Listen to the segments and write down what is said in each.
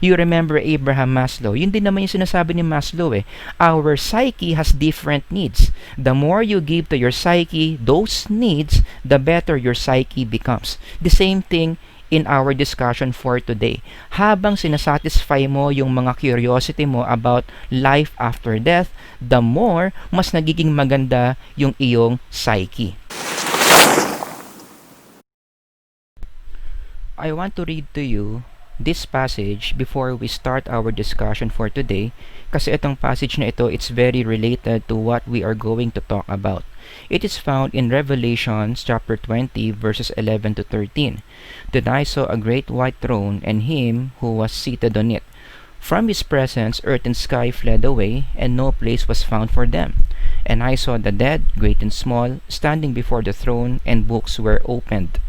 You remember Abraham Maslow? Yun din naman yung sinasabi ni Maslow eh. Our psyche has different needs. The more you give to your psyche those needs, the better your psyche becomes. The same thing in our discussion for today. Habang sinasatisfy mo yung mga curiosity mo about life after death, the more mas nagiging maganda yung iyong psyche. I want to read to you this passage before we start our discussion for today kasi itong passage na ito, it's very related to what we are going to talk about. It is found in Revelation chapter 20 verses 11 to 13. Then I saw a great white throne and him who was seated on it. From his presence earth and sky fled away, and no place was found for them. And I saw the dead, great and small, standing before the throne, and books were opened.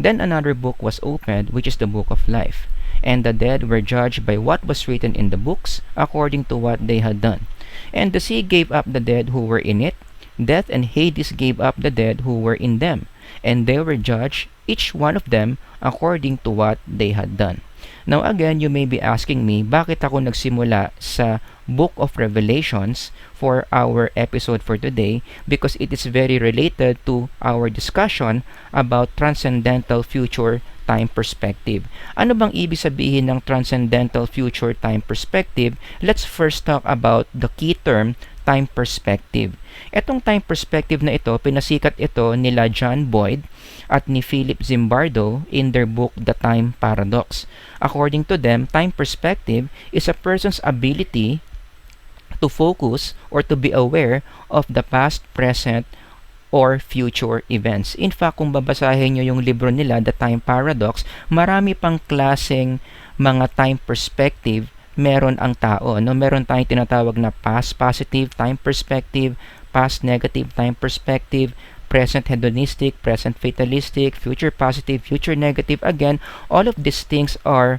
Then another book was opened, which is the book of life. And the dead were judged by what was written in the books, according to what they had done. And the sea gave up the dead who were in it. Death and Hades gave up the dead who were in them. And they were judged, each one of them, according to what they had done. Now again, you may be asking me, bakit ako nagsimula sa Book of Revelations for our episode for today? Because it is very related to our discussion about transcendental future time perspective. Ano bang ibig sabihin ng transcendental future time perspective? Let's first talk about the key term, time perspective. Etong time perspective na ito, pinasikat ito nila John Boyd at ni Philip Zimbardo in their book The Time Paradox. According to them, time perspective is a person's ability to focus or to be aware of the past, present, or future events. In fact, kung babasahin nyo yung libro nila, The Time Paradox, marami pang klaseng mga time perspective meron ang tao. No? Meron tayong tinatawag na past positive time perspective, past negative time perspective, present hedonistic, present fatalistic, future positive, future negative. Again, all of these things are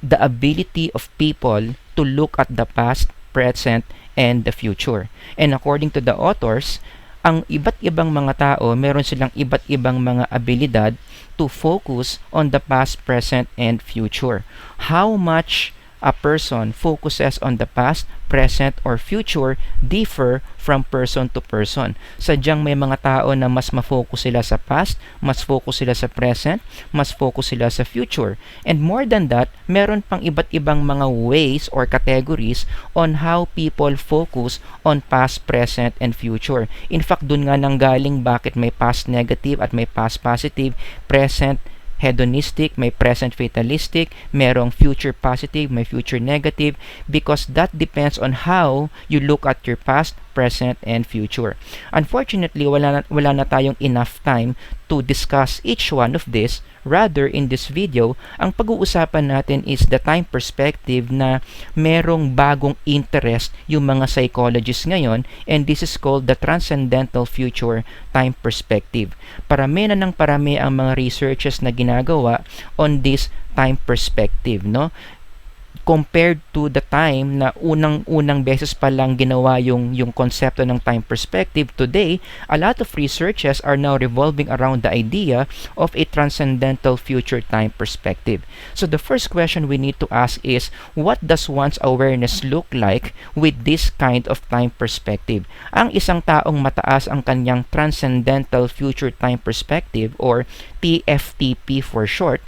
the ability of people to look at the past, present, and the future. And according to the authors, ang iba't ibang mga tao, meron silang iba't ibang mga abilidad to focus on the past, present, and future. How much a person focuses on the past, present, or future differ from person to person. Sadyang may mga tao na mas ma-focus sila sa past, mas focus sila sa present, mas focus sila sa future. And more than that, meron pang iba't ibang mga ways or categories on how people focus on past, present, and future. In fact, dun nga nanggaling bakit may past negative at may past positive, present hedonistic, may present fatalistic, merong future positive, may future negative, because that depends on how you look at your past, present, and future. Unfortunately, wala na tayong enough time to discuss each one of this. Rather, in this video, ang pag-uusapan natin is the time perspective na merong bagong interest yung mga psychologists ngayon, and this is called the transcendental future time perspective. Parami na ng parami ang mga researches na ginagawa on this time perspective, no? Compared to the time na unang beses pa lang ginawa yung konsepto ng time perspective, today, a lot of researches are now revolving around the idea of a transcendental future time perspective. So the first question we need to ask is, what does one's awareness look like with this kind of time perspective? Ang isang taong mataas ang kanyang transcendental future time perspective, or TFTP for short,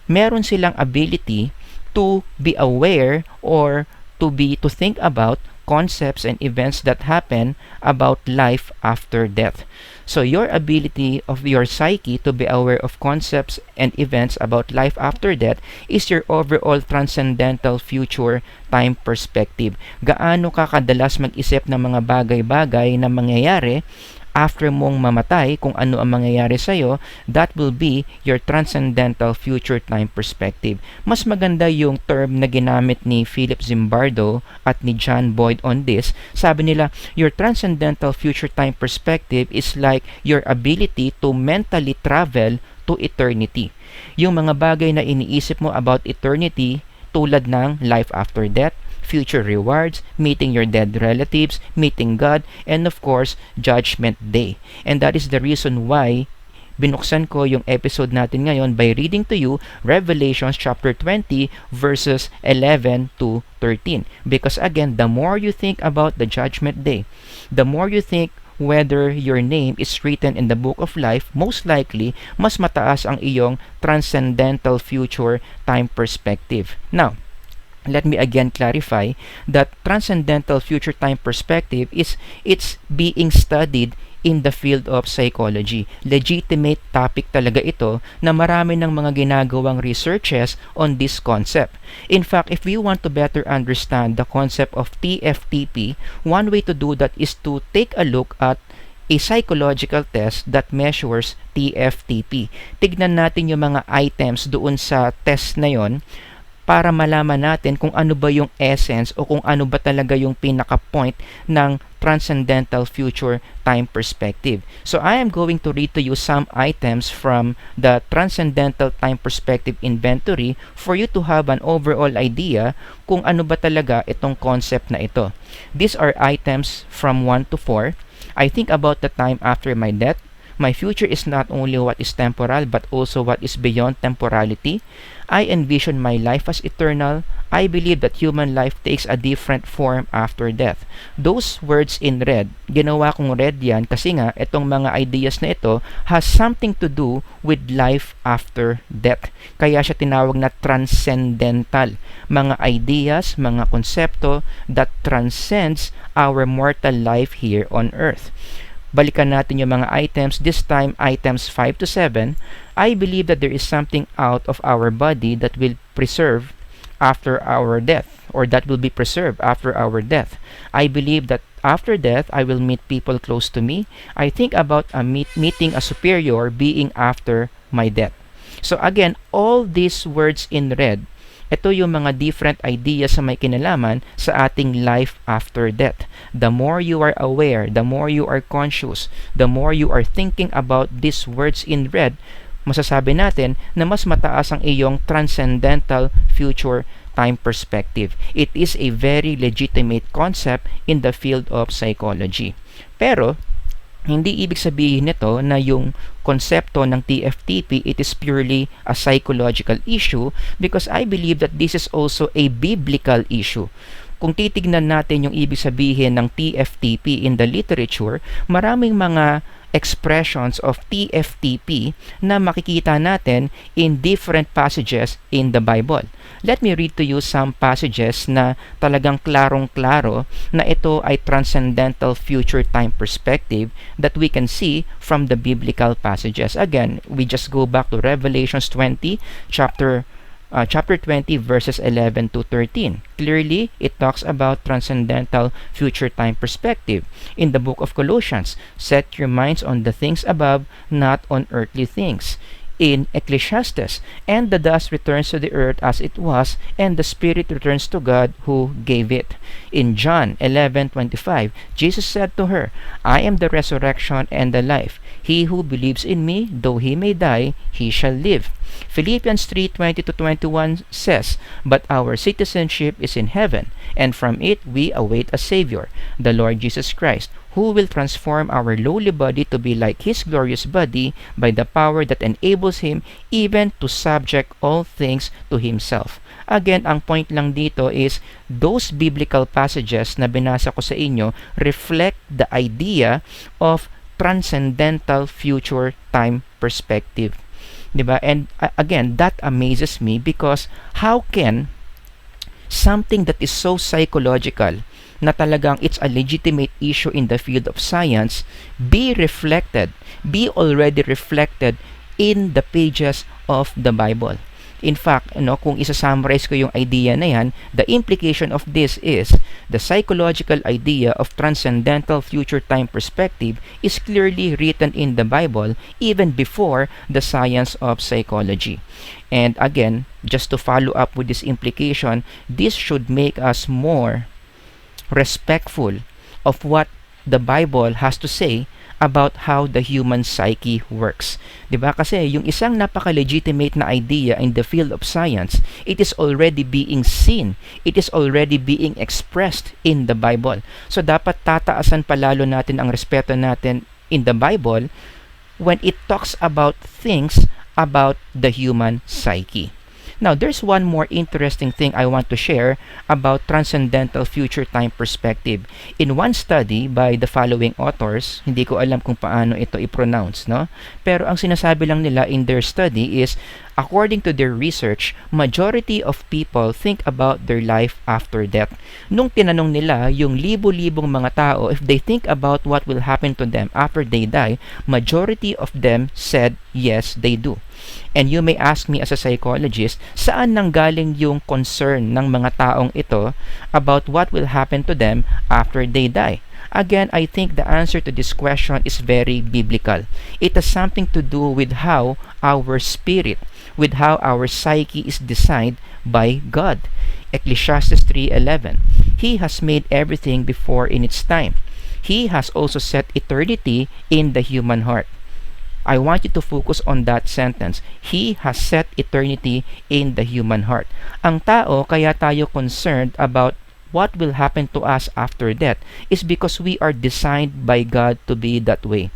meron silang ability to be aware or to think about concepts and events that happen about life after death. So your ability of your psyche to be aware of concepts and events about life after death is your overall transcendental future time perspective. Gaano ka kadalas mag-isip ng mga bagay-bagay na mangyayari after mong mamatay, kung ano ang mangyayari sa'yo, that will be your transcendental future time perspective. Mas maganda yung term na ginamit ni Philip Zimbardo at ni John Boyd on this. Sabi nila, your transcendental future time perspective is like your ability to mentally travel to eternity. Yung mga bagay na iniisip mo about eternity, tulad ng life after death, future rewards, meeting your dead relatives, meeting God, and of course, Judgment Day. And that is the reason why binuksan ko yung episode natin ngayon by reading to you Revelation chapter 20 verses 11 to 13. Because again, the more you think about the judgment day, the more you think whether your name is written in the book of life, most likely, mas mataas ang iyong transcendental future time perspective. Now, let me again clarify that transcendental future time perspective it's being studied in the field of psychology. Legitimate topic talaga ito na marami ng mga ginagawang researches on this concept. In fact, if we want to better understand the concept of TFTP, one way to do that is to take a look at a psychological test that measures TFTP. Tignan natin yung mga items doon sa test na yon para malaman natin kung ano ba yung essence o kung ano ba talaga yung pinaka-point ng transcendental future time perspective. So I am going to read to you some items from the transcendental time perspective inventory for you to have an overall idea kung ano ba talaga itong concept na ito. These are items from 1 to 4. I think about the time after my death. My future is not only what is temporal but also what is beyond temporality. I envision my life as eternal. I believe that human life takes a different form after death. Those words in red, ginawa kong red yan kasi nga itong mga ideas na ito has something to do with life after death. Kaya siya tinawag na transcendental. Mga ideas, mga konsepto that transcends our mortal life here on earth. Balikan natin yung mga items, this time items 5 to 7. I believe that there is something out of our body that will preserve after our death, or that will be preserved after our death. I believe that after death, I will meet people close to me. I think about meeting a superior being after my death. So again, all these words in red, ito yung mga different ideas sa may kinalaman sa ating life after death. The more you are aware, the more you are conscious, the more you are thinking about these words in red, masasabi natin na mas mataas ang iyong transcendental future time perspective. It is a very legitimate concept in the field of psychology. Pero, hindi ibig sabihin nito na yung konsepto ng TFTP, it is purely a psychological issue because I believe that this is also a biblical issue. Kung titignan natin yung ibig sabihin ng TFTP in the literature, maraming mga expressions of TFTP na makikita natin in different passages in the Bible. Let me read to you some passages na talagang klarong-klaro na ito ay transcendental future time perspective that we can see from the biblical passages. Again, we just go back to Revelations 20, chapter 20 verses 11 to 13. Clearly, it talks about transcendental future time perspective. In the book of Colossians, set your minds on the things above, not on earthly things. In Ecclesiastes, and the dust returns to the earth as it was, and the spirit returns to God who gave it. In John 11:25, Jesus said to her, I am the resurrection and the life. He who believes in me, though he may die, he shall live. Philippians 3:20-21 says, but our citizenship is in heaven, and from it we await a Savior, the Lord Jesus Christ, who will transform our lowly body to be like His glorious body by the power that enables Him even to subject all things to Himself. Again, ang point lang dito is those biblical passages na binasa ko sa inyo reflect the idea of transcendental future time perspective. Diba? And again, that amazes me because how can something that is so psychological na talagang it's a legitimate issue in the field of science be already reflected in the pages of the Bible? In fact, kung isa-summarize ko yung idea na yan, the implication of this is the psychological idea of transcendental future time perspective is clearly written in the Bible even before the science of psychology. And again, just to follow up with this implication, this should make us more respectful of what the Bible has to say about how the human psyche works. Diba? Kasi yung isang napaka-legitimate na idea in the field of science, it is already being seen. It is already being expressed in the Bible. So dapat tataasan palalo natin ang respeto natin in the Bible when it talks about things about the human psyche. Now, there's one more interesting thing I want to share about transcendental future time perspective. In one study by the following authors, hindi ko alam kung paano ito i-pronounce, no? Pero ang sinasabi lang nila in their study is, according to their research, majority of people think about their life after death. Nung tinanong nila yung libo-libong mga tao if they think about what will happen to them after they die, majority of them said yes, they do. And you may ask me as a psychologist, saan nanggaling yung concern ng mga taong ito about what will happen to them after they die? Again, I think the answer to this question is very biblical. It has something to do with how our spirit, with how our psyche is designed by God. Ecclesiastes 3:11. He has made everything before in its time. He has also set eternity in the human heart. I want you to focus on that sentence. He has set eternity in the human heart. Ang tao, kaya tayo concerned about what will happen to us after death is because we are designed by God to be that way.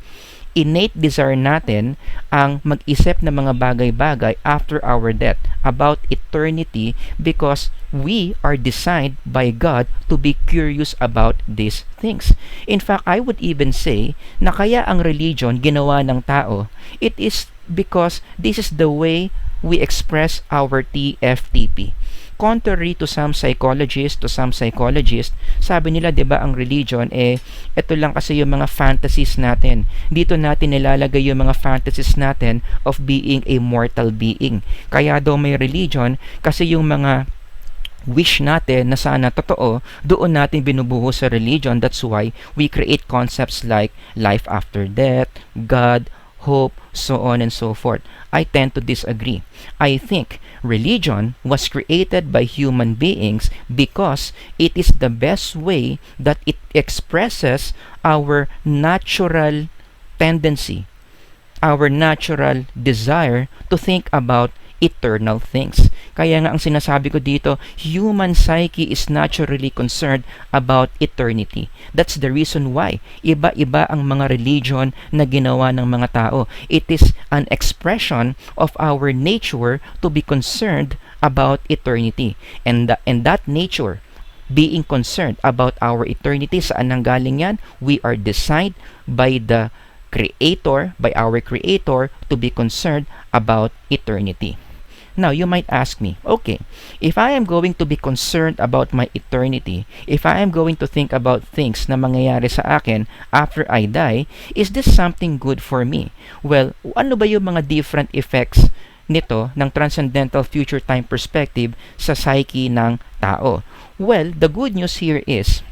Innate desire natin ang mag-isip ng mga bagay-bagay after our death about eternity because we are designed by God to be curious about these things. In fact, I would even say na kaya ang religion ginawa ng tao, it is because this is the way we express our TFTP. Contrary to some psychologists, sabi nila 'di ba ang religion ito lang kasi yung mga fantasies natin. Dito natin nilalagay yung mga fantasies natin of being a mortal being. Kaya daw may religion kasi yung mga wish natin na sana totoo, doon natin binubuho sa religion. That's why we create concepts like life after death, God, hope, so on and so forth. I tend to disagree. I think religion was created by human beings because it is the best way that it expresses our natural tendency, our natural desire to think about eternal things. Kaya nga ang sinasabi ko dito, human psyche is naturally concerned about eternity. That's the reason why iba-iba ang mga religion na ginawa ng mga tao. It is an expression of our nature to be concerned about eternity. And that nature, being concerned about our eternity, saan nanggaling yan? We are designed by the Creator, by our Creator, to be concerned about eternity. Now, you might ask me, okay, if I am going to be concerned about my eternity, if I am going to think about things na mangyayari sa akin after I die, is this something good for me? Well, ano ba yung mga different effects nito ng transcendental future time perspective sa psyche ng tao? Well, the good news here is,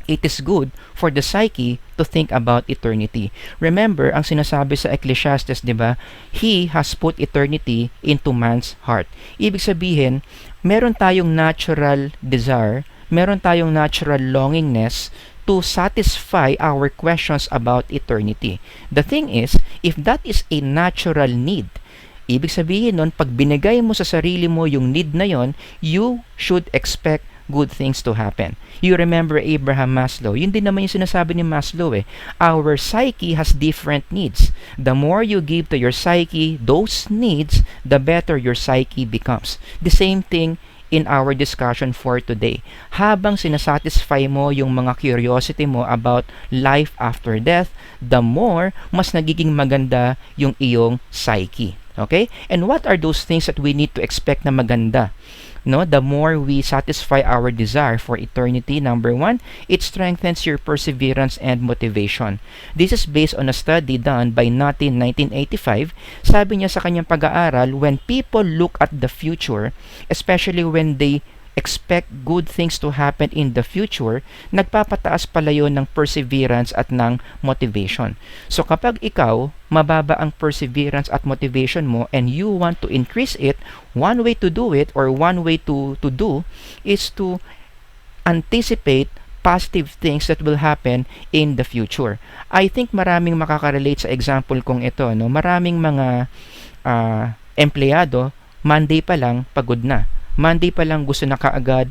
it is good for the psyche to think about eternity. Remember, ang sinasabi sa Ecclesiastes, di ba? He has put eternity into man's heart. Ibig sabihin, meron tayong natural desire, meron tayong natural longingness to satisfy our questions about eternity. The thing is, if that is a natural need, ibig sabihin nun, pag binigay mo sa sarili mo yung need na yon, you should expect good things to happen. You remember Abraham Maslow. Yun din naman yung sinasabi ni Maslow Our psyche has different needs. The more you give to your psyche those needs, the better your psyche becomes. The same thing in our discussion for today. Habang sinasatisfy mo yung mga curiosity mo about life after death, the more mas nagiging maganda yung iyong psyche. Okay? And what are those things that we need to expect na maganda? No, the more we satisfy our desire for eternity, number one, it strengthens your perseverance and motivation. This is based on a study done by Nutt in 1985. Sabi niya sa kanyang pag-aaral, when people look at the future, especially when they expect good things to happen in the future, nagpapataas pala yun ng perseverance at ng motivation. So kapag ikaw, mababa ang perseverance at motivation mo and you want to increase it, one way to do it or one way to do is to anticipate positive things that will happen in the future. I think maraming makaka-relate sa example kong ito. No? Maraming mga empleyado, Monday pa lang, pagod na. Monday pa lang gusto na kaagad,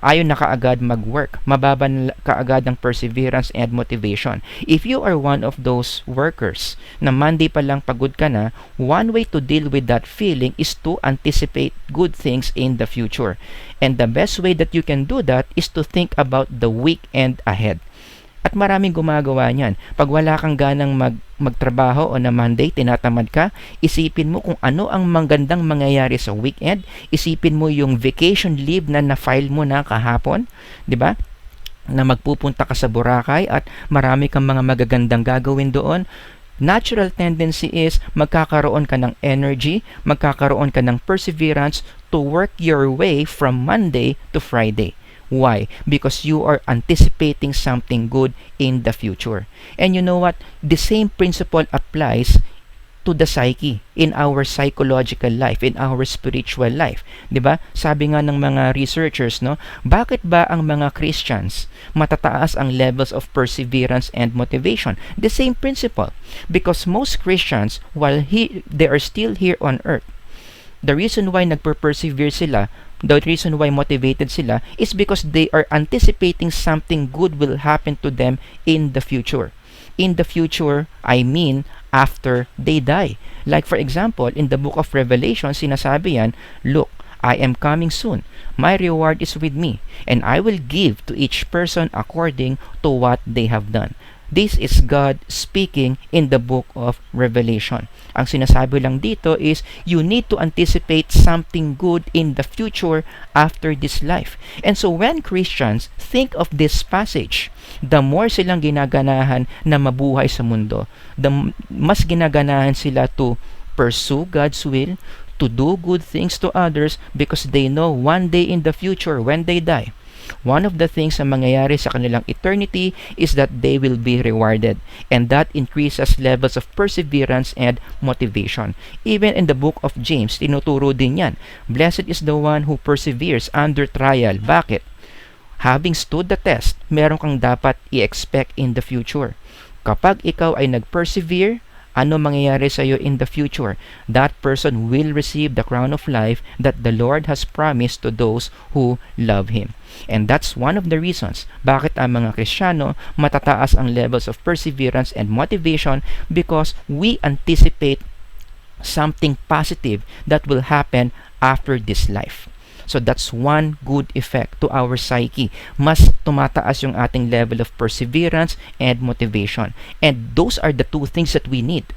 ayaw na kaagad mag-work. Mababa na kaagad ang perseverance and motivation. If you are one of those workers na Monday pa lang pagod ka na, one way to deal with that feeling is to anticipate good things in the future. And the best way that you can do that is to think about the weekend ahead. At maraming gumagawa niyan. Pag wala kang ganang magtrabaho o na Monday, tinatamad ka, isipin mo kung ano ang magandang mangyayari sa weekend. Isipin mo yung vacation leave na na-file mo na kahapon, di ba? Na magpupunta ka sa Boracay at marami kang mga magagandang gagawin doon. Natural tendency is magkakaroon ka ng energy, magkakaroon ka ng perseverance to work your way from Monday to Friday. Why? Because you are anticipating something good in the future. And you know what? The same principle applies to the psyche, in our psychological life, in our spiritual life. 'Di ba? Sabi nga ng mga researchers, no, bakit ba ang mga Christians matataas ang levels of perseverance and motivation? The same principle. Because most Christians, while they are still here on earth, the reason why nagper-persevere sila, the reason why motivated sila, is because they are anticipating something good will happen to them in the future. In the future, I mean, after they die. Like for example, in the book of Revelation, sinasabi yan, look, I am coming soon. My reward is with me, and I will give to each person according to what they have done. This is God speaking in the book of Revelation. Ang sinasabi lang dito is you need to anticipate something good in the future after this life. And so when Christians think of this passage, the more silang ginaganahan na mabuhay sa mundo, the mas ginaganahan sila to pursue God's will, to do good things to others because they know one day in the future when they die, one of the things na mangyayari sa kanilang eternity is that they will be rewarded, and that increases levels of perseverance and motivation. Even in the book of James, tinuturo din yan. Blessed is the one who perseveres under trial. Bakit? Having stood the test, meron kang dapat i-expect in the future. Kapag ikaw ay nag-persevere, ano mangyayari sa iyo in the future? That person will receive the crown of life that the Lord has promised to those who love Him. And that's one of the reasons bakit ang mga Kristiyano matataas ang levels of perseverance and motivation, because we anticipate something positive that will happen after this life. So that's one good effect to our psyche. Mas tumataas yung ating level of perseverance and motivation. And those are the two things that we need.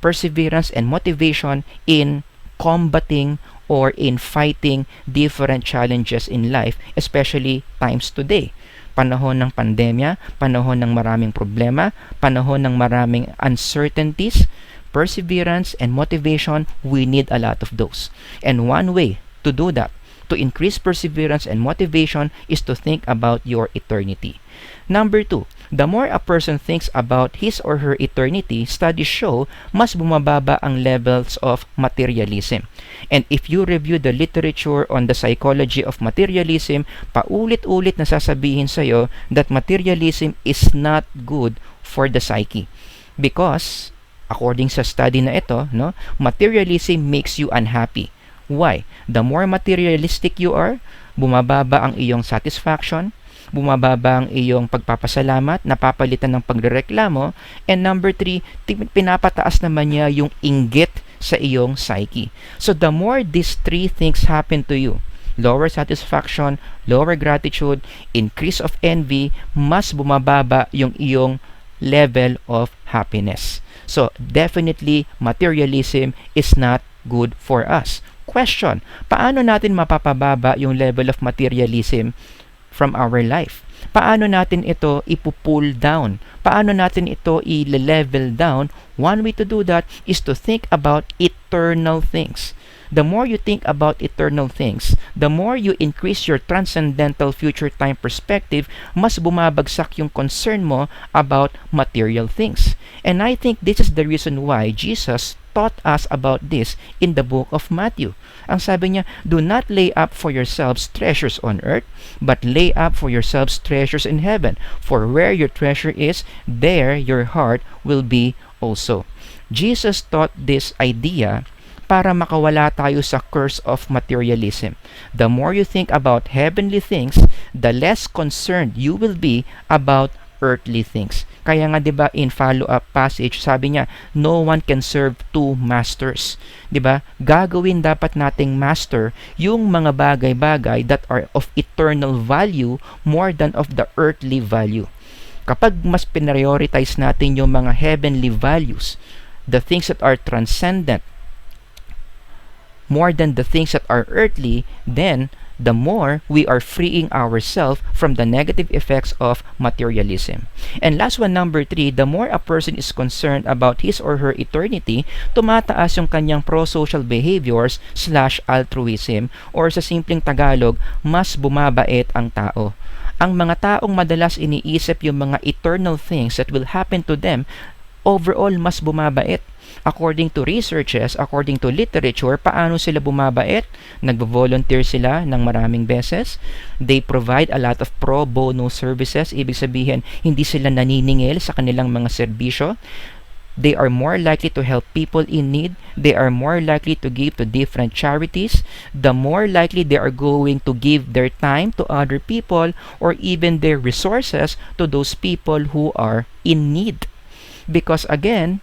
Perseverance and motivation in combating or in fighting different challenges in life, especially times today. Panahon ng pandemya, panahon ng maraming problema, panahon ng maraming uncertainties, perseverance and motivation, we need a lot of those. And one way to do that, to increase perseverance and motivation, is to think about your eternity. Number 2, the more a person thinks about his or her eternity, studies show mas bumababa ang levels of materialism. And if you review the literature on the psychology of materialism, paulit-ulit na sasabihin sa'yo that materialism is not good for the psyche. Because, according sa study na ito, no, materialism makes you unhappy. Why? The more materialistic you are, bumababa ang iyong satisfaction, bumababa ang iyong pagpapasalamat, napapalitan ng pagrereklamo, and number 3, pinapataas naman niya yung inggit sa iyong psyche. So the more these 3 things happen to you, lower satisfaction, lower gratitude, increase of envy, mas bumababa yung iyong level of happiness. So definitely, materialism is not good for us. Question, paano natin mapapababa yung level of materialism from our life? Paano natin ito ipupull down? Paano natin ito i-level down? One way to do that is to think about eternal things. The more you think about eternal things, the more you increase your transcendental future time perspective, mas bumabagsak yung concern mo about material things. And I think this is the reason why Jesus taught us about this in the book of Matthew. Ang sabi niya, do not lay up for yourselves treasures on earth, but lay up for yourselves treasures in heaven. For where your treasure is, there your heart will be also. Jesus taught this idea para makawala tayo sa curse of materialism. The more you think about heavenly things, the less concerned you will be about earthly things. Kaya nga 'di ba in follow-up passage sabi niya, no one can serve two masters. 'Di ba? Gagawin dapat nating master yung mga bagay-bagay that are of eternal value more than of the earthly value. Kapag mas prioritize natin yung mga heavenly values, the things that are transcendent more than the things that are earthly, then the more we are freeing ourselves from the negative effects of materialism. And last one, number 3, the more a person is concerned about his or her eternity, tumataas yung kanyang pro-social behaviors / altruism, or sa simpleng Tagalog, mas bumabait ang tao. Ang mga taong madalas iniisip yung mga eternal things that will happen to them, overall mas bumabait. According to researches, according to literature, paano sila bumabait? Nagvo-volunteer sila ng maraming beses. They provide a lot of pro bono services. Ibig sabihin, hindi sila naniningil sa kanilang mga serbisyo. They are more likely to help people in need. They are more likely to give to different charities. The more likely they are going to give their time to other people or even their resources to those people who are in need. Because again,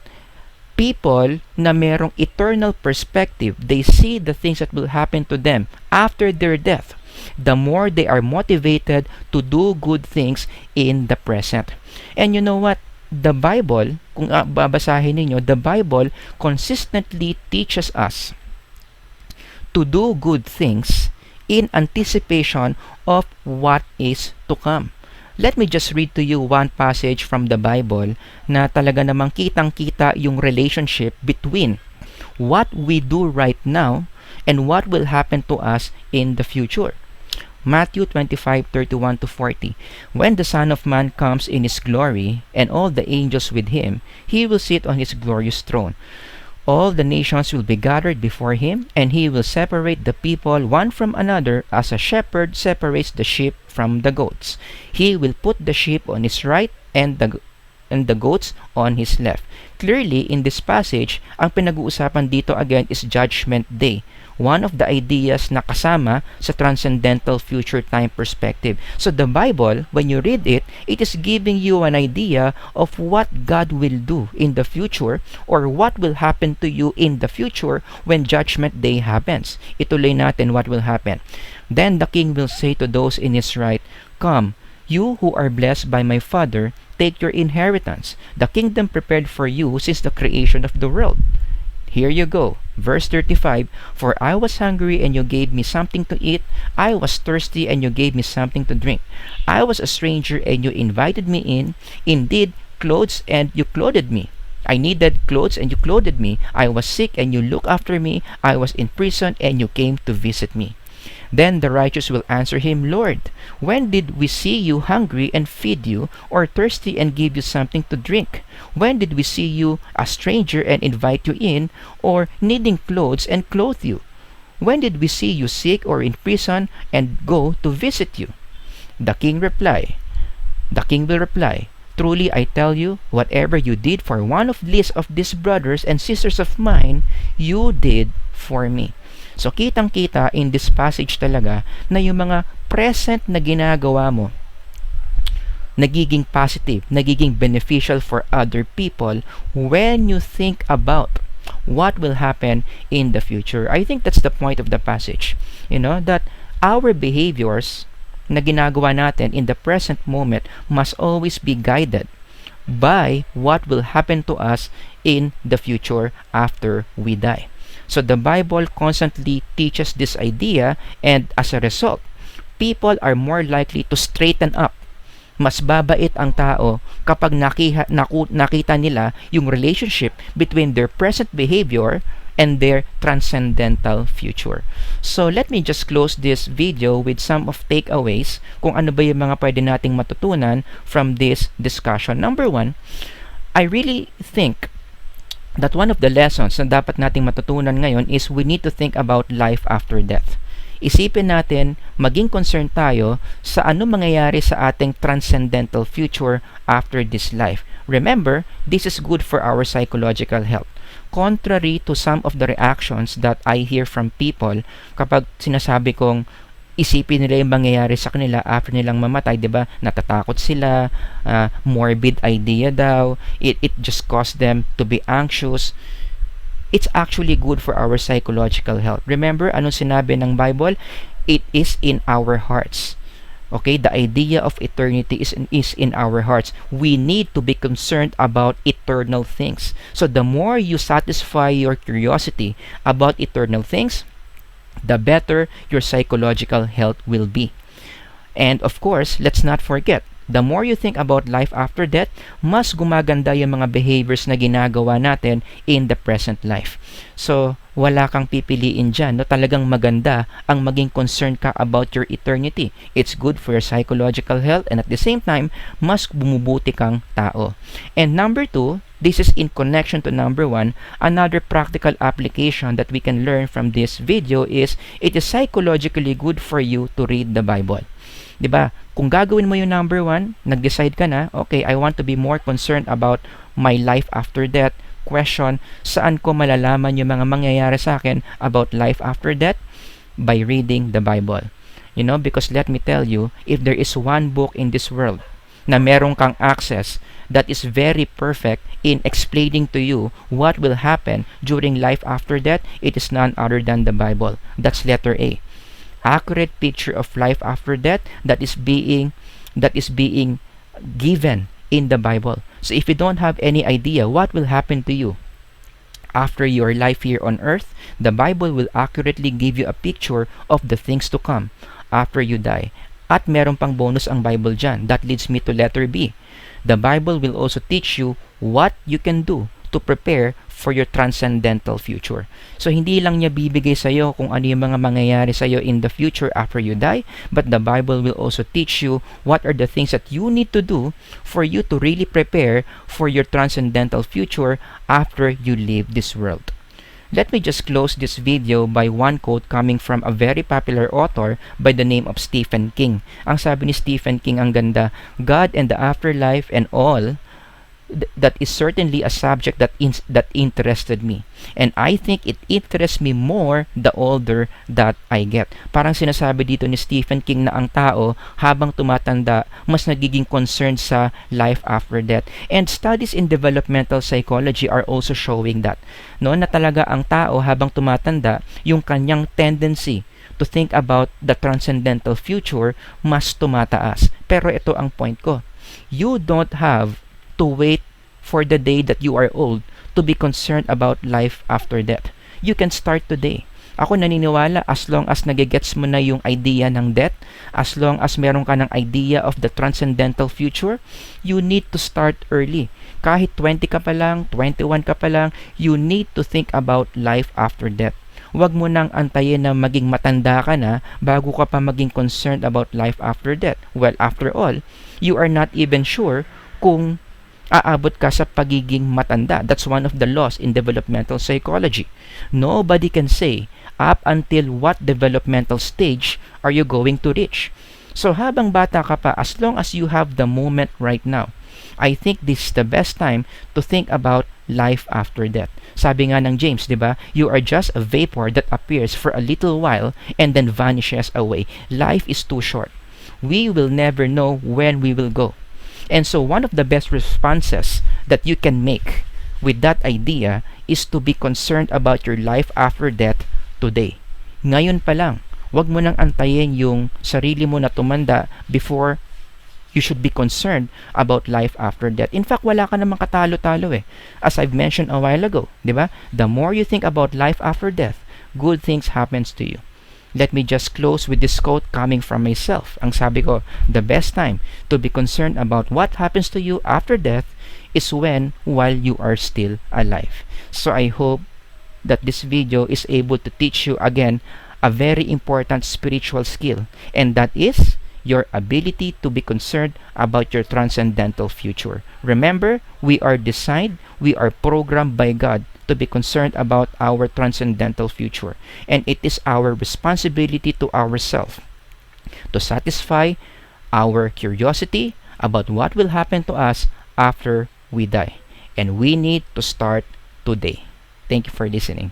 people na merong eternal perspective, they see the things that will happen to them after their death. The more they are motivated to do good things in the present. And you know what? The Bible, kung babasahin ninyo, the Bible consistently teaches us to do good things in anticipation of what is to come. Let me just read to you one passage from the Bible na talaga namang kitang-kita yung relationship between what we do right now and what will happen to us in the future. Matthew 25:31-40. When the Son of Man comes in his glory and all the angels with him, he will sit on his glorious throne. All the nations will be gathered before him, and he will separate the people one from another as a shepherd separates the sheep from the goats. He will put the sheep on his right and the goats on his left. Clearly, in this passage, ang pinag-uusapan dito again is Judgment Day. One of the ideas na kasama sa transcendental future time perspective. So the Bible, when you read it, it is giving you an idea of what God will do in the future or what will happen to you in the future when Judgment Day happens. Ituloy natin what will happen. Then the king will say to those in his right, "Come, you who are blessed by my Father, take your inheritance, the kingdom prepared for you since the creation of the world." Here you go. Verse 35, "For I was hungry and you gave me something to eat. I was thirsty and you gave me something to drink. I was a stranger and you invited me in. Indeed, clothes and you clothed me. I needed clothes and you clothed me. I was sick and you looked after me. I was in prison and you came to visit me." Then the righteous will answer him, "Lord, when did we see you hungry and feed you, or thirsty and give you something to drink? When did we see you a stranger and invite you in, or needing clothes and clothe you? When did we see you sick or in prison and go to visit you?" The king will reply, "Truly I tell you, whatever you did for one of least of these brothers and sisters of mine, you did for me." So kitang-kita in this passage talaga na yung mga present na ginagawa mo nagiging positive, nagiging beneficial for other people when you think about what will happen in the future. I think that's the point of the passage. You know, that our behaviors na ginagawa natin in the present moment must always be guided by what will happen to us in the future after we die. So the Bible constantly teaches this idea, and as a result, people are more likely to straighten up. Mas babait ang tao kapag nakita nila yung relationship between their present behavior and their transcendental future. So let me just close this video with some of takeaways kung ano ba yung mga pwede nating matutunan from this discussion. Number 1, I really think that one of the lessons na dapat nating matutunan ngayon is we need to think about life after death. Isipin natin, maging concerned tayo sa ano mangyayari sa ating transcendental future after this life. Remember, this is good for our psychological health. Contrary to some of the reactions that I hear from people kapag sinasabi kong isipin nila yung mangyayari sa kanila after nilang mamatay, 'di ba? Natatakot sila, morbid idea daw. It just caused them to be anxious. It's actually good for our psychological health. Remember, anong sinabi ng Bible? It is in our hearts. Okay, the idea of eternity is in our hearts. We need to be concerned about eternal things. So the more you satisfy your curiosity about eternal things, the better your psychological health will be. And of course, let's not forget, the more you think about life after death, mas gumaganda yung mga behaviors na ginagawa natin in the present life. So, wala kang pipiliin dyan. No? Talagang maganda ang maging concerned ka about your eternity. It's good for your psychological health and at the same time, mas bumubuti kang tao. And number 2, this is in connection to number 1, another practical application that we can learn from this video is it is psychologically good for you to read the Bible. 'Di ba? Kung gagawin mo yung number 1, nag-decide ka na, okay, I want to be more concerned about my life after death. Question, saan ko malalaman yung mga mangyayari sa akin about life after death? By reading the Bible. You know, because let me tell you, if there is one book in this world na meron kang access that is very perfect in explaining to you what will happen during life after death, it is none other than the Bible. That's letter A. Accurate picture of life after death that is being given in the Bible. So if you don't have any idea what will happen to you after your life here on earth, the Bible will accurately give you a picture of the things to come after you die. At meron pang bonus ang Bible dyan. That leads me to letter B. The Bible will also teach you what you can do to prepare for your transcendental future. So, hindi lang niya bibigay sa'yo kung ano yung mga mangyayari sa'yo in the future after you die, but the Bible will also teach you what are the things that you need to do for you to really prepare for your transcendental future after you leave this world. Let me just close this video by one quote coming from a very popular author by the name of Stephen King. Ang sabi ni Stephen King, ang ganda, God and the afterlife and all, that is certainly a subject that interested me. And I think it interests me more the older that I get. Parang sinasabi dito ni Stephen King na ang tao habang tumatanda, mas nagiging concerned sa life after death. And studies in developmental psychology are also showing that. No, na talaga ang tao habang tumatanda, yung kanyang tendency to think about the transcendental future mas tumataas. Pero ito ang point ko. You don't have to wait for the day that you are old to be concerned about life after death. You can start today. Ako naniniwala as long as nagigets mo na yung idea ng death, as long as meron ka ng idea of the transcendental future, you need to start early. Kahit 20 ka pa lang, 21 ka pa lang, you need to think about life after death. Huwag mo nang antayin na maging matanda ka na bago ka pa maging concerned about life after death. Well, after all, you are not even sure kung aabot ka sa pagiging matanda. That's one of the laws in developmental psychology. Nobody can say up until what developmental stage are you going to reach. So habang bata ka pa, as long as you have the moment right now, I think this is the best time to think about life after death. Sabi nga ng James, di ba? You are just a vapor that appears for a little while and then vanishes away. Life is too short. We will never know when we will go. And so one of the best responses that you can make with that idea is to be concerned about your life after death today. Ngayon pa lang, wag mo nang antayin yung sarili mo na tumanda before you should be concerned about life after death. In fact, wala ka namang katalo-talo eh. As I've mentioned a while ago, di ba? The more you think about life after death, good things happens to you. Let me just close with this quote coming from myself. Ang sabi ko, the best time to be concerned about what happens to you after death is while you are still alive. So I hope that this video is able to teach you again a very important spiritual skill, and that is your ability to be concerned about your transcendental future. Remember, we are designed, we are programmed by God to be concerned about our transcendental future. And it is our responsibility to ourselves to satisfy our curiosity about what will happen to us after we die. And we need to start today. Thank you for listening.